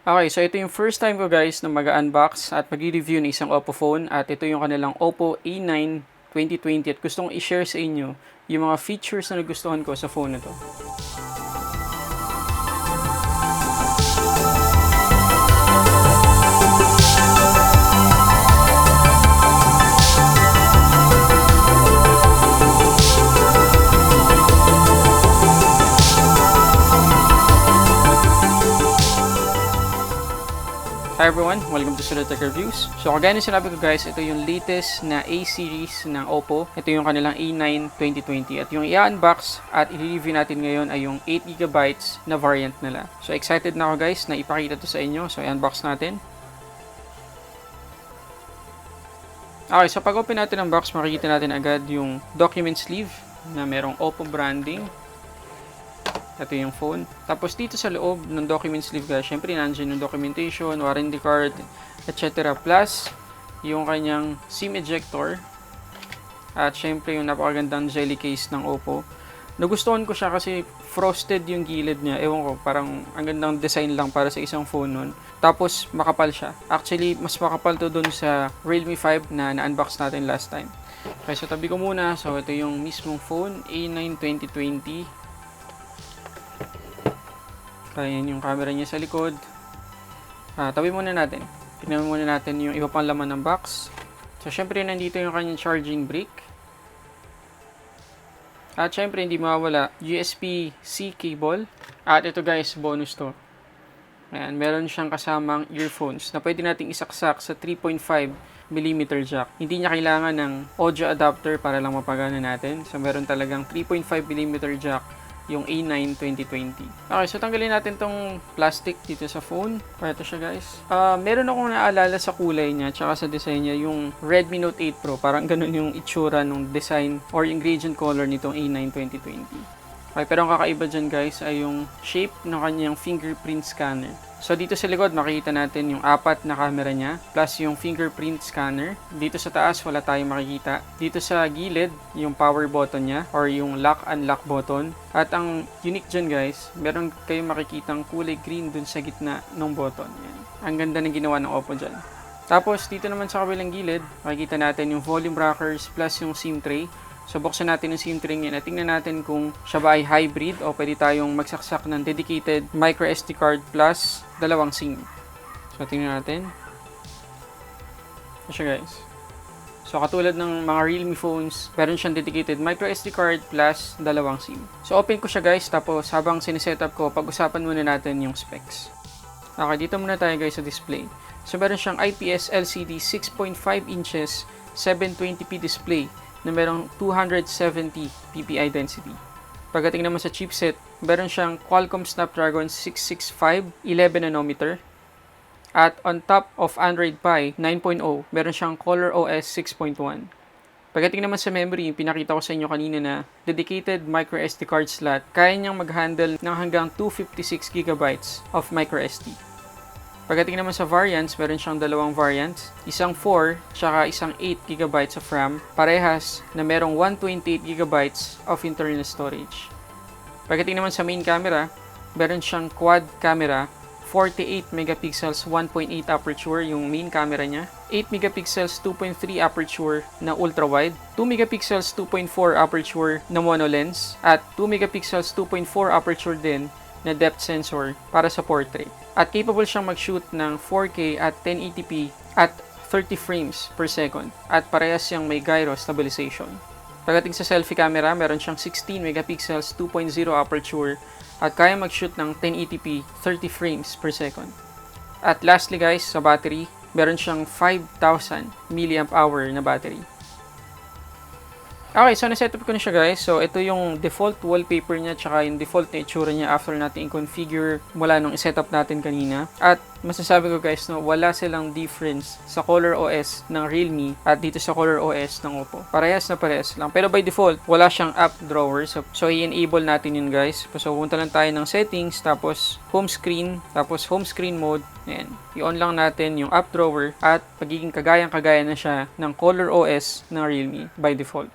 Okay, so ito yung first time ko guys na mag-unbox at mag-review ng isang Oppo phone at ito yung kanilang Oppo A9 2020 at gusto kong i-share sa inyo yung mga features na nagustuhan ko sa phone na to. Hi everyone! Welcome to Sulit Reviews. So kagaya na sinabi ko guys, ito yung latest na A-series ng Oppo. Ito yung kanilang A9 2020. At yung i-unbox at i-review natin ngayon ay yung 8GB na variant nila. So excited na ako guys na ipakita to sa inyo. So i-unbox natin. Okay, so pag open natin ang box, makikita natin agad yung document sleeve na merong Oppo branding. Ito yung phone. Tapos dito sa loob ng document sleeve guys, syempre nandiyan yung documentation, warranty card, etc. Plus, yung kanyang SIM ejector. At syempre yung napakagandang jelly case ng Oppo. Nagustuhan ko siya kasi frosted yung gilid niya. Ewan ko, parang ang gandang design lang para sa isang phone nun. Tapos makapal siya. Actually, mas makapal to dun sa Realme 5 na na-unbox natin last time. Okay, so tabi ko muna. So ito yung mismong phone, A9 2020. Kaya yung camera niya sa likod. Tabi muna natin. Tignan muna natin yung iba pang laman ng box. So, syempre, nandito yung kanyang charging brick. At syempre, hindi mawawala USB-C cable. At ito guys, bonus to. Ayan, meron siyang kasamang earphones na pwede nating isaksak sa 3.5mm jack. Hindi niya kailangan ng audio adapter para lang mapagana natin. So, meron talagang 3.5mm jack yung A9 2020. Okay, so tanggalin natin tong plastic dito sa phone. Ito siya guys. Meron akong naalala sa kulay niya tsaka sa design niya yung Redmi Note 8 Pro. Parang ganun yung itsura ng design or yung gradient color nitong A9 2020. Okay, pero ang kakaiba dyan guys ay yung shape ng kanyang fingerprint scanner. So dito sa likod makikita natin yung 4 na camera niya plus yung fingerprint scanner. Dito sa taas wala tayong makikita. Dito sa gilid yung power button niya or yung lock-unlock button. At ang unique dyan guys, meron kayong makikitang kulay green dun sa gitna ng button. Yan. Ang ganda ng ginawa ng Oppo dyan. Tapos dito naman sa kabilang gilid, makikita natin yung volume rockers plus yung SIM tray. So, buksan natin yung SIM tray niya. Tingnan natin kung siya ba ay hybrid o pwede tayong magsaksak ng dedicated micro SD card plus dalawang SIM. So, tingnan natin. Ito siya guys. So, katulad ng mga Realme phones, meron siyang dedicated micro SD card plus dalawang SIM. So, open ko siya guys. Tapos, habang sinisetup ko, pag-usapan muna natin yung specs. Okay, dito muna tayo guys sa display. So, meron siyang IPS LCD 6.5 inches 720p display na merong 270 ppi density. Pagdating naman sa chipset, meron siyang Qualcomm Snapdragon 665 11nm. At on top of Android Pie 9.0, meron siyang ColorOS 6.1. Pagdating naman sa memory, yung pinakita ko sa inyo kanina na dedicated micro SD card slot, kaya niyang mag-handle ng hanggang 256GB of micro SD. Pagdating naman sa variants, meron siyang dalawang variants. Isang 4, tsaka isang 8GB of RAM. Parehas na merong 128GB of internal storage. Pagdating naman sa main camera, meron siyang quad camera. 48 megapixels 1.8 aperture yung main camera niya. 8 megapixels 2.3 aperture na ultra wide. 2 megapixels 2.4 aperture na mono lens. At 2 megapixels 2.4 aperture din na depth sensor para sa portrait. At capable siyang mag-shoot ng 4K at 1080p at 30 frames per second. At parehas siyang may gyro stabilization. Pagdating sa selfie camera, meron siyang 16 megapixels 2.0 aperture at kaya mag-shoot ng 1080p 30 frames per second. At lastly guys, sa battery, meron siyang 5,000 mAh na battery. Okay, so nasetup ko na siya guys. So ito yung default wallpaper niya tsaka yung default na itsura niya after natin i-configure mula nung isetup natin kanina. At masasabi ko guys, no, wala silang difference sa ColorOS ng Realme at dito sa ColorOS ng Oppo. Parehas na parehas lang. Pero by default, wala siyang app drawer. So i-enable natin yun guys. So punta lang tayo ng settings, tapos home screen mode. Ayan. I-on lang natin yung app drawer at pagiging kagayang-kagaya na siya ng ColorOS ng Realme by default.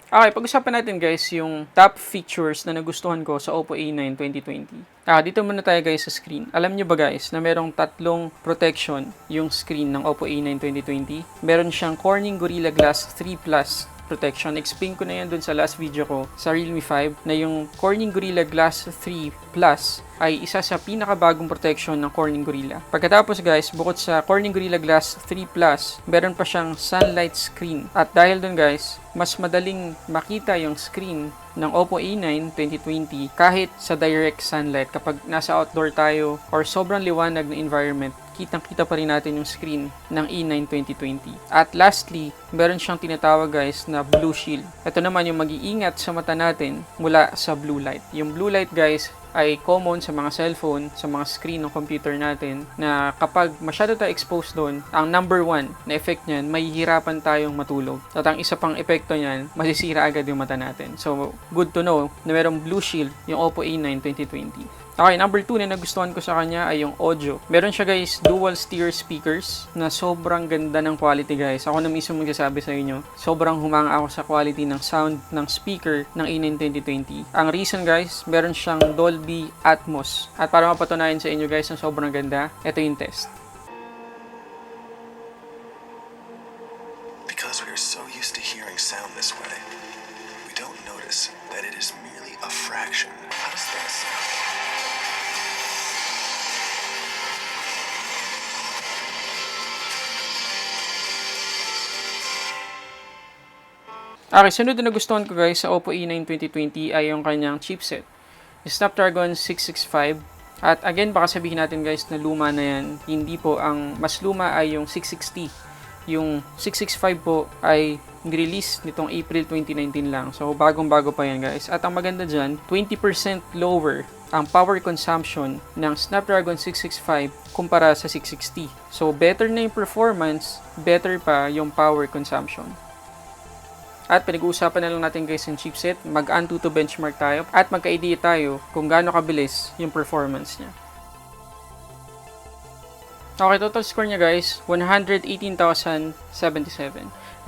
Okay, pag-usapan natin guys yung top features na nagustuhan ko sa Oppo A9 2020. Dito muna tayo guys sa screen. Alam nyo ba guys na merong tatlong protection yung screen ng Oppo A9 2020? Meron siyang Corning Gorilla Glass 3 Plus protection. Explain ko na yan dun sa last video ko sa Realme 5 na yung Corning Gorilla Glass 3 Plus ay isa sa pinakabagong protection ng Corning Gorilla. Pagkatapos guys, bukod sa Corning Gorilla Glass 3 Plus, meron pa siyang sunlight screen. At dahil dun guys, mas madaling makita yung screen ng Oppo A9 2020 kahit sa direct sunlight. Kapag nasa outdoor tayo or sobrang liwanag na environment, kitang-kita pa rin natin yung screen ng A9 2020. At lastly, meron siyang tinatawag guys na blue shield. Ito naman yung mag-iingat sa mata natin mula sa blue light. Yung blue light guys ay common sa mga cellphone, sa mga screen ng computer natin na kapag masyado tayo exposed doon, ang number one na effect niyan, mahihirapan tayong matulog. At ang isa pang epekto niyan, masisira agad yung mata natin. So, good to know na merong blue shield yung Oppo A9 2020. Okay, number 2 na nagustuhan ko sa kanya ay yung audio. Meron siya guys, dual stereo speakers na sobrang ganda ng quality guys. Ako na mismo magsasabi sa inyo, sobrang humanga ako sa quality ng sound ng speaker ng A9 2020. Ang reason guys, meron siyang Dolby Atmos. At para mapatunayan sa inyo guys na sobrang ganda, ito yung test. Because we are so used to hearing sound this way, we don't notice that it is merely a fraction. How does that sound? Okay, sunod na nagustuhan ko guys sa Oppo A9 2020 ay yung kanyang chipset. Snapdragon 665. At again, baka sabihin natin guys na luma na yan. Hindi po, ang mas luma ay yung 660. Yung 665 po ay release nitong April 2019 lang. So, bagong-bago pa yan guys. At ang maganda dyan, 20% lower ang power consumption ng Snapdragon 665 kumpara sa 660. So, better na yung performance, better pa yung power consumption. At pinag-uusapan na lang natin guys yung chipset, mag-Antutu benchmark tayo at magka-idea tayo kung gaano kabilis yung performance niya. Okay, total score niya guys, 118,077.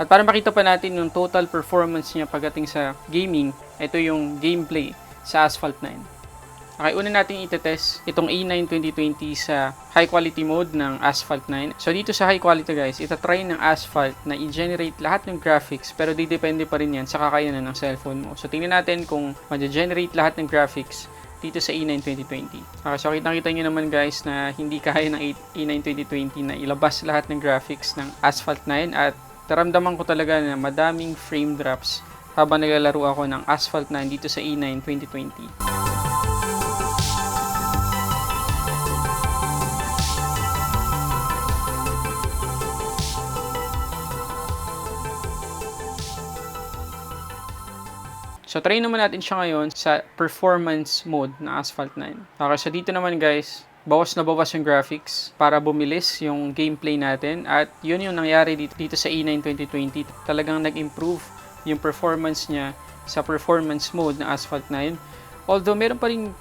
At para makita pa natin yung total performance niya pagdating sa gaming, ito yung gameplay sa Asphalt 9. Okay, una natin itetest itong A9 2020 sa high quality mode ng Asphalt 9. So dito sa high quality guys, itatry ng Asphalt na i-generate lahat ng graphics pero depende pa rin yan sa kakayanan ng cellphone mo. So tingnan natin kung ma-generate lahat ng graphics dito sa A9 2020. Okay, so kitang-kita nyo naman guys na hindi kaya ng A9 2020 na ilabas lahat ng graphics ng Asphalt 9 at naramdaman ko talaga na madaming frame drops habang naglalaro ako ng Asphalt 9 dito sa A9 2020. So, try naman natin siya ngayon sa performance mode ng Asphalt 9. Okay, so dito naman guys, bawas na bawas yung graphics para bumilis yung gameplay natin. At yun yung nangyari dito sa A9 2020. Talagang nag-improve yung performance niya sa performance mode ng Asphalt 9. Although, meron pa rin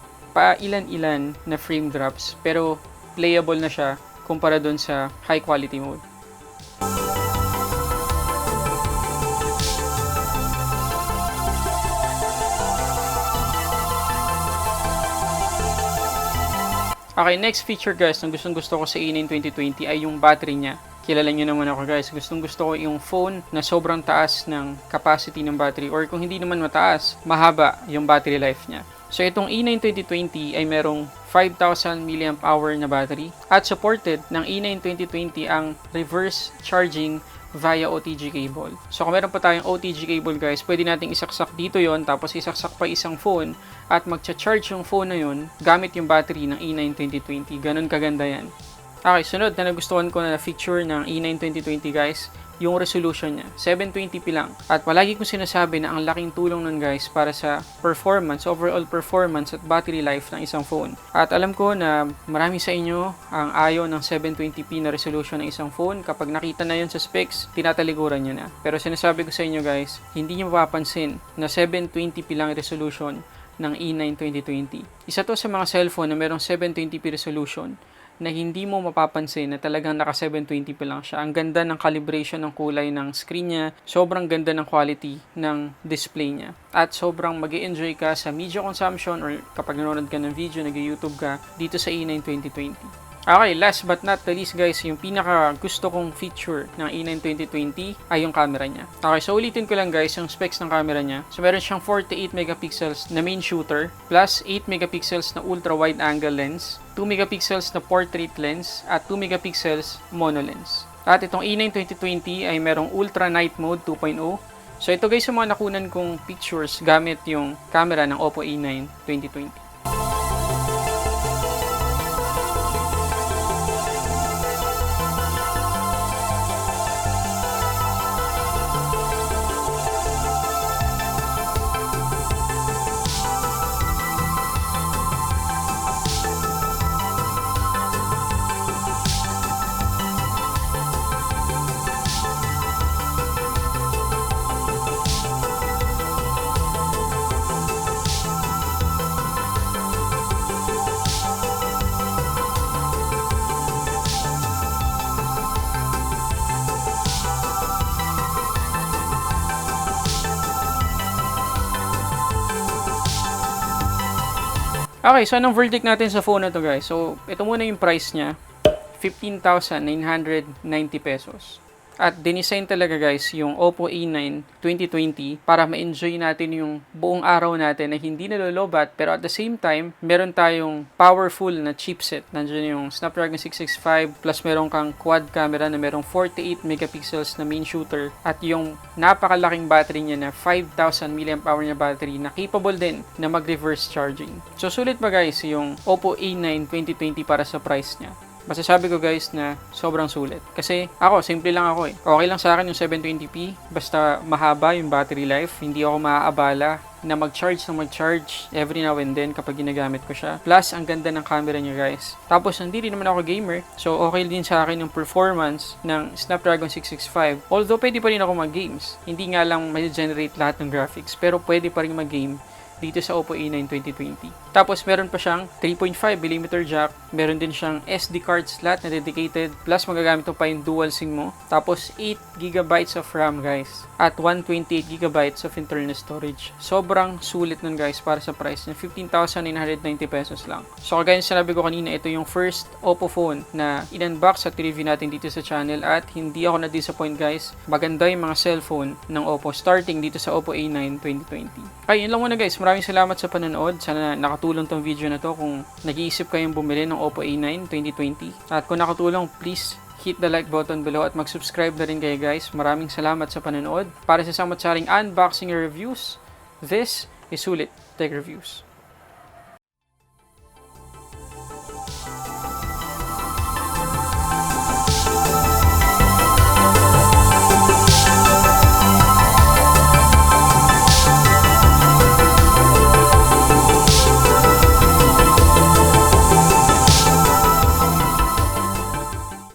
ilan-ilan na frame drops, pero playable na siya kumpara dun sa high quality mode. Okay, next feature guys, na gustong-gusto ko sa A9 2020 ay yung battery niya. Kilala nyo naman ako guys, gustong-gusto ko yung phone na sobrang taas ng capacity ng battery or kung hindi naman mataas, mahaba yung battery life niya. So itong A9 2020 ay merong 5,000 mAh na battery at supported ng A9 2020 ang reverse charging via OTG cable. So kung meron pa tayong OTG cable guys, pwede nating isaksak dito yon tapos isaksak pa isang phone at magcha-charge yung phone na yon gamit yung battery ng A9 2020. Ganun kaganda yan. Okay, sunod na nagustuhan ko na feature ng A9 2020 guys, yung resolution niya. 720p lang. At palagi kong sinasabi na ang laking tulong nun guys para sa performance, overall performance at battery life ng isang phone. At alam ko na marami sa inyo ang ayaw ng 720p na resolution ng isang phone. Kapag nakita na yun sa specs, tinatalikuran nyo na. Pero sinasabi ko sa inyo guys, hindi nyo mapapansin na 720p lang resolution ng A9 2020. Isa to sa mga cellphone na merong 720p resolution na hindi mo mapapansin na talagang naka 720p lang siya. Ang ganda ng calibration ng kulay ng screen niya, sobrang ganda ng quality ng display niya. At sobrang mag-i-enjoy ka sa media consumption or kapag nanonood ka ng video, nag-YouTube ka dito sa A9 2020. Okay, last but not the least guys, yung pinaka gusto kong feature ng A9 2020 ay yung camera niya. Okay, so ulitin ko lang guys yung specs ng camera niya. So meron siyang 48 megapixels na main shooter plus 8 megapixels na ultra wide angle lens, 2 megapixels na portrait lens at 2 megapixels mono lens. At itong A9 2020 ay merong ultra night mode 2.0. So ito guys yung mga nakunan kong pictures gamit yung camera ng Oppo A9 2020. Okay, so anong verdict natin sa phone na to guys? So, ito muna yung price niya. 15,990 pesos. At dinisign talaga guys yung Oppo A9 2020 para ma-enjoy natin yung buong araw natin na hindi nalolobat, pero at the same time, meron tayong powerful na chipset. Nandiyan yung Snapdragon 665 plus meron kang quad camera na merong 48 megapixels na main shooter at yung napakalaking battery niya na 5,000 mAh na battery na capable din na mag-reverse charging. So sulit ba guys yung Oppo A9 2020 para sa price niya? Masasabi ko guys na sobrang sulit. Kasi ako, simple lang ako eh. Okay lang sa akin yung 720p. Basta mahaba yung battery life. Hindi ako maaabala na mag-charge every now and then kapag ginagamit ko siya. Plus, ang ganda ng camera niya guys. Tapos, hindi rin naman ako gamer. So, okay din sa akin yung performance ng Snapdragon 665. Although, pwede pa rin ako mag-games. Hindi nga lang may-generate lahat ng graphics. Pero pwede pa rin mag-game dito sa Oppo A9 2020. Tapos meron pa siyang 3.5mm jack, meron din siyang SD card slot na dedicated, plus magagamit mo pa yung dual SIM mo. Tapos 8GB of RAM guys, at 128GB of internal storage. Sobrang sulit nun guys para sa price niya, 15,990 pesos lang. So kagaya sinabi ko kanina, ito yung first Oppo phone na in-unbox at review natin dito sa channel at hindi ako na-disappoint guys. Maganda yung mga cellphone ng Oppo starting dito sa Oppo A9 2020. Ay, yun lang muna guys. Maraming salamat sa panonood. Sana nakatulong tong video na to kung nag-iisip kayong bumili ng Oppo A9 2020. At kung nakatulong, please hit the like button below at mag-subscribe na rin kayo guys. Maraming salamat sa panonood. Para sa samot-saring unboxing reviews, this is Sulit Tech Reviews.